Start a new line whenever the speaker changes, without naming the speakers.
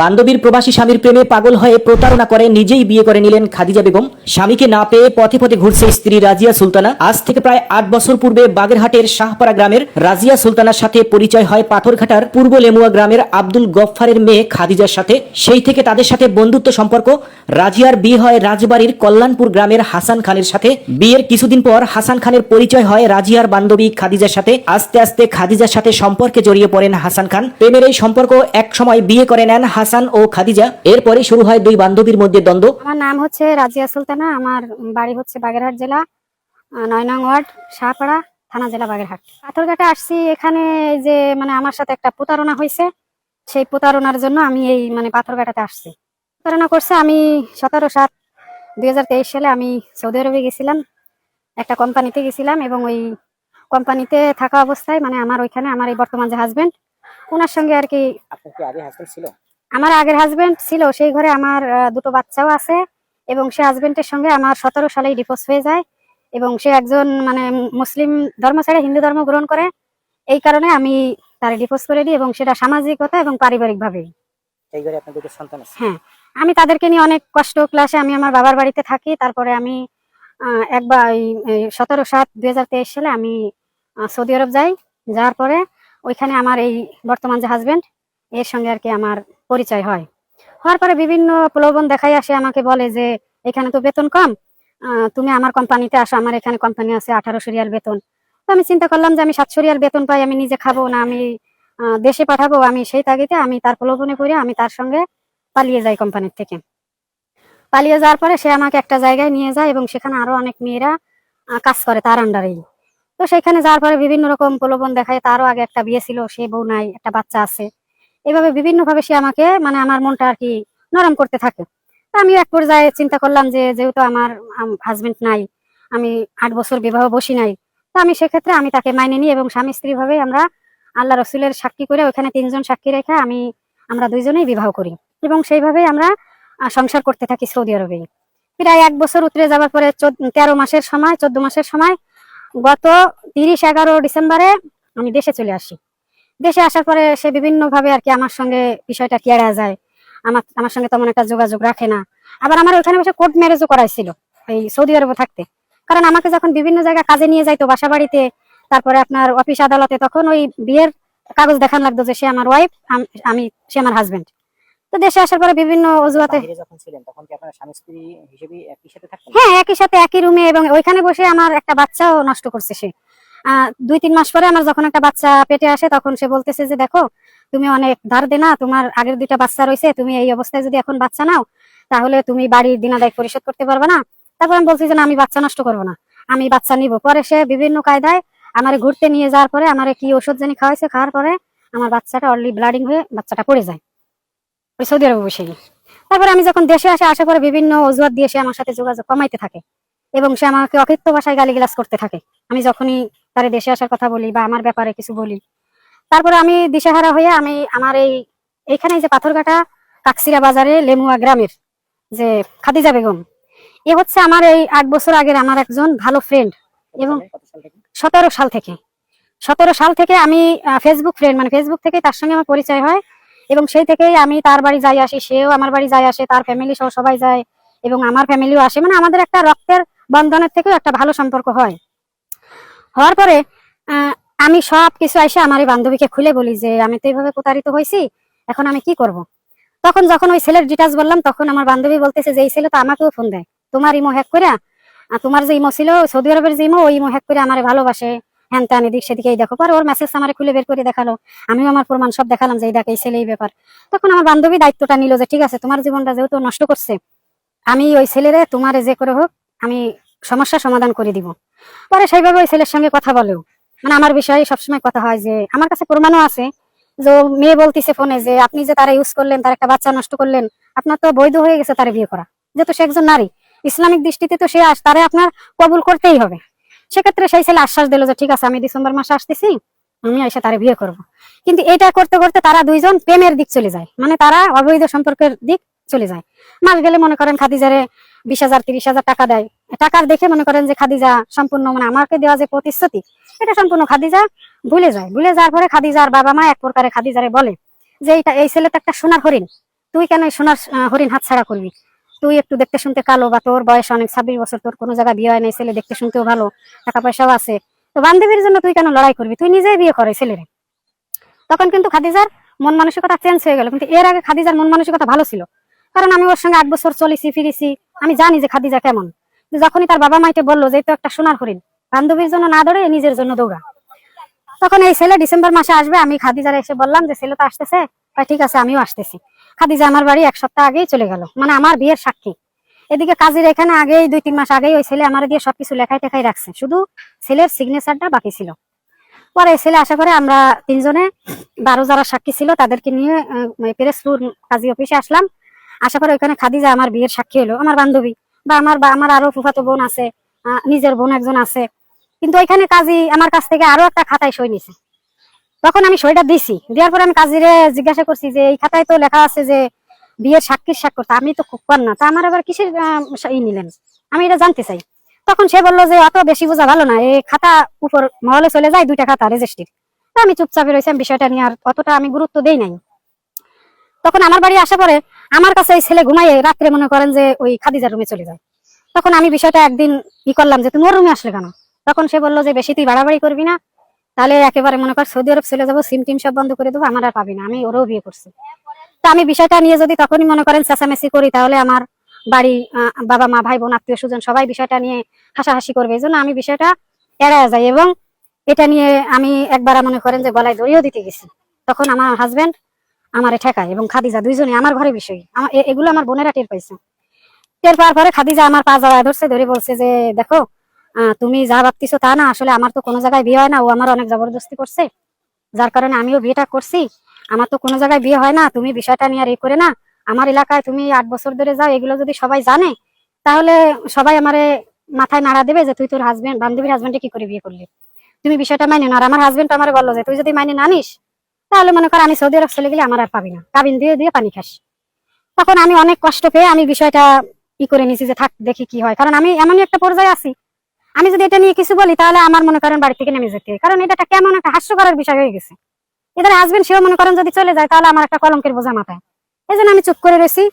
বান্ধবীর প্রবাসী স্বামীর প্রেমে পাগল হয়ে প্রতারণা করে নিজেই বিয়ে করে নিলেন খাদিজা বেগম। স্বামীকে না পেয়ে পথে পথে ঘুরছে স্ত্রী রাজিয়া সুলতানা। আজ থেকে প্রায় ৮ বছর পূর্বে বাগেরহাটের শাহপাড়া গ্রামের রাজিয়া সুলতানার সাথে পরিচয় হয় পাথরঘাটার পূর্ব লেমুয়া গ্রামের আব্দুল গফফারের মেয়ে খাদিজার সাথে। সেই থেকে তাদের সাথে বন্ধুত্ব সম্পর্ক। রাজিয়ার বিয়ে হয় রাজবাড়ির কল্যাণপুর গ্রামের হাসান খানের সাথে। বিয়ের কিছুদিন পর হাসান খানের পরিচয় হয় রাজিয়ার বান্ধবী খাদিজার সাথে। আস্তে আস্তে খাদিজার সাথে সম্পর্কে জড়িয়ে পড়েন হাসান খান। প্রেমের এই সম্পর্ক এক সময় বিয়ে করে নেন হাসান ও খাদিজা। এরপরে শুরু হয় দুই বান্ধবীর মধ্যে দ্বন্দ্ব।
আমার নাম হচ্ছে রাজিয়া সুলতানা, আমার বাড়ি হচ্ছে বাগেরহাট জেলা ৯ নং ওয়ার্ড শাহপাড়া থানা জেলা বাগেরহাট। পাথরঘাটে আসছি এখানে যে আমার সাথে একটা প্রতারণা হয়েছে, সেই প্রতারণার জন্য আমি এই পাথরঘাটাতে আসছি। প্রতারণা করছে। আমি 17/7/2023 সালে আমি সৌদি আরবে গেছিলাম, একটা কোম্পানিতে গেছিলাম এবং ওই কোম্পানিতে থাকা অবস্থায় আমার ওইখানে আমার এই বর্তমান যে হাজবেন্ড, ওনার সঙ্গে আর কি।
আপনার কি আগে হাজবেন্ড ছিল?
আমার আগের হাজবেন্ড ছিল, সেই ঘরে আমার দুটো বাচ্চাও আছে এবং সে হাজবেন্ডের সঙ্গে আমার 17 সালেই ডিভোর্স হয়ে যায় এবং সে একজন মুসলিম ধর্ম ছেড়ে হিন্দু ধর্ম গ্রহণ করে। এই কারণে আমি তার ডিভোর্স করে দিই এবং সেটা সামাজিকতা এবং পারিবারিক ভাবে।
এই ঘরে আপনার দুটো সন্তান আছে?
হ্যাঁ, আমি তাদেরকে নিয়ে অনেক কষ্ট ক্লাসে আমি আমার বাবার বাড়িতে থাকি। তারপরে আমি একবার 17/7/2023 সালে আমি সৌদি আরব যাই। যাওয়ার পরে ওইখানে আমার এই বর্তমান যে হাজবেন্ড, এর সঙ্গে আর কি আমার পরিচয় হয়। হওয়ার পরে বিভিন্ন প্রলোভন দেখাই আসে, আমাকে বলে যে এখানে তো বেতন কম, তুমি আমার কোম্পানিতে আসো, আমার এখানে কোম্পানি আছে 1800 রিয়াল বেতন। তো আমি চিন্তা করলাম যে আমি 700 রিয়াল বেতন পাই, আমি নিজে খাবো না, আমি দেশে পাঠাবো। আমি সেই তাগিদে আমি তার প্রলোভনে পড়ে আমি তার সঙ্গে পালিয়ে যাই কোম্পানির থেকে। পালিয়ে যাওয়ার পরে সে আমাকে একটা জায়গায় নিয়ে যায় এবং সেখানে আরো অনেক মেয়েরা কাজ করে তার আন্ডারেই। তো সেখানে যাওয়ার পরে বিভিন্ন রকম প্রলোভন দেখায়। তারও আগে একটা বিয়ে ছিল, সে বউ নাই, একটা বাচ্চা আছে। এভাবে বিভিন্ন ভাবে সে আমাকে আমার মনটা আর কি নরম করতে থাকে। তা আমি এক পর্যায়ে চিন্তা করলাম যে যেহেতু আমার হাজবেন্ড নাই, আমি 8 বছর বিবাহ বসি নাই, তা আমি সেক্ষেত্রে আমি তাকে মাইনে নিই এবং স্বামী স্ত্রী ভাবে আমরা আল্লাহ রসুলের সাক্ষী করে ওখানে 3 জন সাক্ষী রেখে আমরা দুইজনেই বিবাহ করি এবং সেইভাবেই আমরা সংসার করতে থাকি সৌদি আরবে। প্রায় 1 বছর উতরে যাওয়ার পরে 14 মাসের সময় গত 30/11 ডিসেম্বরে আমি দেশে চলে আসি। দেশে আসার পরে সে বিভিন্ন ভাবে আর কি আমার সঙ্গে বিষয়টা কি এড়া যায়, আমার সঙ্গে তেমন একটা যোগাযোগ রাখে না। আবার আমার ওখানে বসে কোর্ট ম্যারেজও করাইছিল এই সৌদি আরবে থাকতে। কারণ আমাকে যখন বিভিন্ন জায়গায় কাজে নিয়ে যাইতো, বাসা বাড়িতে, তারপরে আপনার অফিস আদালতে, তখন ওই বিয়ের কাগজ দেখান লাগতো যে সে আমার ওয়াইফ, সে আমার হাজবেন্ড। তো দেশে আসার পরে বিভিন্ন অজুহাতে
যখন ছিলেন তখন কি আপনারা স্বামী স্ত্রী হিসেবে একই সাথে থাকতেন?
হ্যাঁ, একই সাথে একই রুমে, এবং ওইখানে বসে আমার একটা বাচ্চাও নষ্ট করছে সে। 2-3 মাস পরে আমার যখন একটা বাচ্চা পেটে আসে, তখন সে বলতেছে যে দেখো, তুমি অনেক ধার দেনা, তোমার আগের 2টা বাচ্চা রয়েছে, তুমি এই অবস্থায় যদি এখন বাচ্চা নাও তাহলে তুমি বাড়ির দিনাদায় পরিশোধ করতে পারবে না। তারপর আমি বলছি যে না, আমি বাচ্চা নষ্ট করবো না, আমি বাচ্চা নিব। পরে সে বিভিন্ন কায়দায় আমার ঘুরতে নিয়ে যাওয়ার পরে আমার কি ওষুধ জানি খাওয়াইছে, খাওয়ার পরে আমার বাচ্চাটা অলরেডি ব্লাডিং হয়ে বাচ্চাটা পড়ে যায় ওই সৌদি আরবে বসে। তারপরে আমি যখন দেশে আসার পরে বিভিন্ন অজুহাত দিয়ে সে আমার সাথে যোগাযোগ কমাইতে থাকে এবং সে আমাকে অকৃত্য ভাষায় গালিগালাজ করতে থাকে আমি যখনই তার দেশে আসার কথা বলি বা আমার ব্যাপারে কিছু বলি। তারপরে আমি দিশেহারা হয়ে আমি আমার এইখানে যে পাথরঘাটা কাকসিরা বাজারে লেমুয়া গ্রামের যে খাদিজা বেগম, এ হচ্ছে আমার এই 8 বছর আগের আমার একজন ভালো ফ্রেন্ড। এবং 17 সাল থেকে আমি ফেসবুক ফ্রেন্ড, ফেসবুক থেকে তার সঙ্গে আমার পরিচয় হয় এবং সেই থেকেই আমি তার বাড়ি যাই আসি, সেও আমার বাড়ি যায় আসে, তার ফ্যামিলি সহ সবাই যায় এবং আমার ফ্যামিলিও আসে। আমাদের একটা রক্তের বন্ধনের থেকেও একটা ভালো সম্পর্ক হয়। হওয়ার পরে আমি সবকিছু এসে আমার এই বান্ধবীকে খুলে বলি যে আমি তো এইভাবে প্রতারিত হয়েছি, এখন আমি কি করব। তখন যখন ওই ছেলের ডিটেলস বললাম, তখন আমার বান্ধবী বলতেছে যে এই ছেলে তো আমাকেও ফোন দেয়, তোমার ইমো হ্যাক করে, তোমার যে ইমো ছিল সৌদি আরবের যে ইমো, ওই ইমো হ্যাক করে আমার ভালোবাসে, হ্যান ত্যান এদিক সেদিকে। এই দেখো, পরে ওর মেসেজ আমার খুলে বের করে দেখালো, আমিও আমার প্রমাণ সব দেখালাম যে এই দেখ এই ছেলে এই ব্যাপার। তখন আমার বান্ধবী দায়িত্বটা নিল যে ঠিক আছে, তোমার জীবনটা যেহেতু নষ্ট করছে, আমি ওই ছেলেরে তোমার যে করে হোক আমি সমস্যা সমাধান করে দিব। পরে সেইভাবে ওই ছেলের সঙ্গে কথা বলেও আমার বিষয়ে সবসময় কথা হয় যে আমার কাছে প্রমাণও আছে যে মেয়ে বলতেছে ফোনে যে আপনি যে তারা ইউজ করলেন, তার একটা বাচ্চা নষ্ট করলেন, আপনার তো বৈধ হয়ে গেছে তারা বিয়ে করা, যেহেতু সে একজন নারী, ইসলামিক দৃষ্টিতে তো সে তারে আপনার কবুল করতেই হবে। সেক্ষেত্রে সেই ছেলে আশ্বাস দিল যে ঠিক আছে, আমি ডিসেম্বর মাসে আসতেছি, আমি এসে তারে বিয়ে করব। কিন্তু এটা করতে করতে তারা দুইজন প্রেমের দিক চলে যায়, তারা অবৈধ সম্পর্কের দিক চলে যায়। মাস গেলে মনে করেন খাদিজারে 20,000 30,000 টাকা দেয়। টাকার দেখে মনে করেন যে খাদিজা সম্পূর্ণ আমাকে দেওয়া যে প্রতিশ্রুতি, এটা সম্পূর্ণ খাদিজা ভুলে যায়। ভুলে যাওয়ার পরে খাদিজার বাবা মা এক প্রকারে খাদিজারে বলে যে এই ছেলে তো একটা সোনার হরিণ, তুই কেন এই সোনার হরিণ হাতছাড়া করবি? তুই একটু দেখতে শুনতে কালো, বা তোর বয়স অনেক 26 বছর, তোর কোনো জায়গায় বিয়ে হয় নাই, ছেলে দেখতে শুনতেও ভালো, টাকা পয়সাও আছে, তো বান্ধবীর জন্য তুই কেন লড়াই করবি? তুই নিজেই বিয়ে করে ছেলেরে। তখন কিন্তু খাদিজার মন মানসিকতা চেঞ্জ হয়ে গেল, কিন্তু এর আগে খাদিজার মন মানসিকতা ভালো ছিল, কারণ আমি ওর সঙ্গে 8 বছর চলেছি ফিরেছি, আমি জানি যে খাদিজা কেমন। যখনই তার বাবা মাইকে বললো যে এই তো একটা সোনার হরিণ, বান্ধবীর জন্য না দৌড়ে নিজের জন্য দৌড়া। তখন এই ছেলে ডিসেম্বর মাসে আসবে, আমি খাদিজার এসে বললাম যে ছেলে তো আসতেছে, ঠিক আছে আমিও আসতেছি। খাদিজা আমার বাড়ি 1 সপ্তাহ আগেই চলে গেল, মানে আমার বিয়ের সাক্ষী। এদিকে কাজীর এখানে আগেই 2-3 মাস আগেই ওই ছেলে আমার দিয়ে সবকিছু লেখাই টেখাই রাখছে, শুধু ছেলের সিগনেচারটা বাকি ছিল। পরে ছেলে আশা করে আমরা 3 জনে 12 যারা সাক্ষী ছিল তাদেরকে নিয়ে পিরোজপুর কাজী অফিসে আসলাম। আশা করে ওইখানে খাদিজা আমার বিয়ের সাক্ষী হলো, আমার বান্ধবী, বা আমার আরো ফুফাতো বোন আছে, নিজের বোন একজন আছে। কিন্তু ওইখানে কাজী আমার কাছ থেকে আরো একটা খাতায় সই নিছে। তখন আমি সইটা দিছি, দেওয়ার পরে আমি কাজীরে জিজ্ঞাসা করছি যে এই খাতায় তো লেখা আছে যে বিয়ের সাক্ষীর স্বাক্ষর, তা আমি তো খুব কর না, তা আমার আবার কিসের ই নিলেন, আমি এটা জানতে চাই। তখন সে বললো যে অত বেশি বোঝা ভালো না, এই খাতা উপর মহলে চলে যায়, 2টা খাতা রেজিস্ট্রির। তা আমি চুপচাপে রয়েছিলাম, বিষয়টা নিয়ে আর অতটা আমি গুরুত্ব দেই নাই। তখন আমার বাড়ি আসা পরে আমার কাছে এই ছেলে ঘুমাইয়ে রাত্রে মনে করেন যে ওই খাদিজার রুমে চলে যায়। তখন আমি বিষয়টা একদিন করলাম যে তুমি ওর রুমে আসলে কেন? তখন সে বললো যে বেশি তুই বাড়াবাড়ি করবি না, তাহলে একেবারে মনে কর সৌদি আরব চলে যাবো, সিম টিম সব বন্ধ করে দেবো, আমার আর পাবি না, আমি ওরও বিয়ে করছি। তা আমি বিষয়টা নিয়ে যদি তখনই মনে করেন চেঁচামেচি করি, তাহলে আমার বাড়ি বাবা মা ভাই বোন আত্মীয় স্বজন সবাই বিষয়টা নিয়ে হাসাহাসি করবে, এই জন্য আমি বিষয়টা এড়ায় যাই। এবং এটা নিয়ে আমি একবার মনে করেন যে গলায় দড়িও দিতে গেছি, তখন আমার হাজবেন্ড আমারে ঠেকায় এবং খাদিজা, দুইজনে আমার ঘরে বিষয়, এগুলো আমার বোনেরা টের পাইছে। টের পাওয়ার পরে খাদিজা আমার পা জড়ায় ধরছে, ধরে বলছে যে দেখো তুমি যা ভাবতেছো তা না, আসলে আমার তো কোনো জায়গায় বিয়ে হয় না, ও আমার অনেক জবরদস্তি করছে, যার কারণে আমিও বিয়েটা করছি, আমার তো কোনো জায়গায় বিয়ে হয় না, তুমি বিষয়টা নিয়ে আর এই করে না। আমার এলাকায় তুমি 8 বছর ধরে যাও, এগুলো যদি সবাই জানে তাহলে সবাই আমারে মাথায় নাড়া দেবে যে তুই তোর হাজবেন্ড বান্ধবীর হাজবেন্ডে কি করে বিয়ে করলি, তুমি বিষয়টা মাইনে না। আর আমার হাজবেন্ড আমার বললো যে তুই যদি মাইনে না নিস তাহলে মনে কর আমি সৌদি আরব চলে গেলে আমার আর পাবি না, কাবিন দিয়ে দিয়ে পানি খাস। তখন আমি অনেক কষ্ট পেয়ে আমি বিষয়টা করে নিছি যে থাক দেখি কি হয়, কারণ আমি এমনই একটা পর্যায়ে আছি, আমি যদি এটা নিয়ে কিছু বলি তাহলে আমার মনে করেন বাড়ি থেকে নেমে যেতে, কারণ এটা একটা কেমন একটা হাস্যকরের বিষয় হয়ে গেছে। এদের হাজবেন্ড সেও মনে করেন যদি চলে যায় তাহলে আমার একটা কলঙ্কের বোঝা মাথায়, এই জন্য আমি চুপ করে রয়েছি।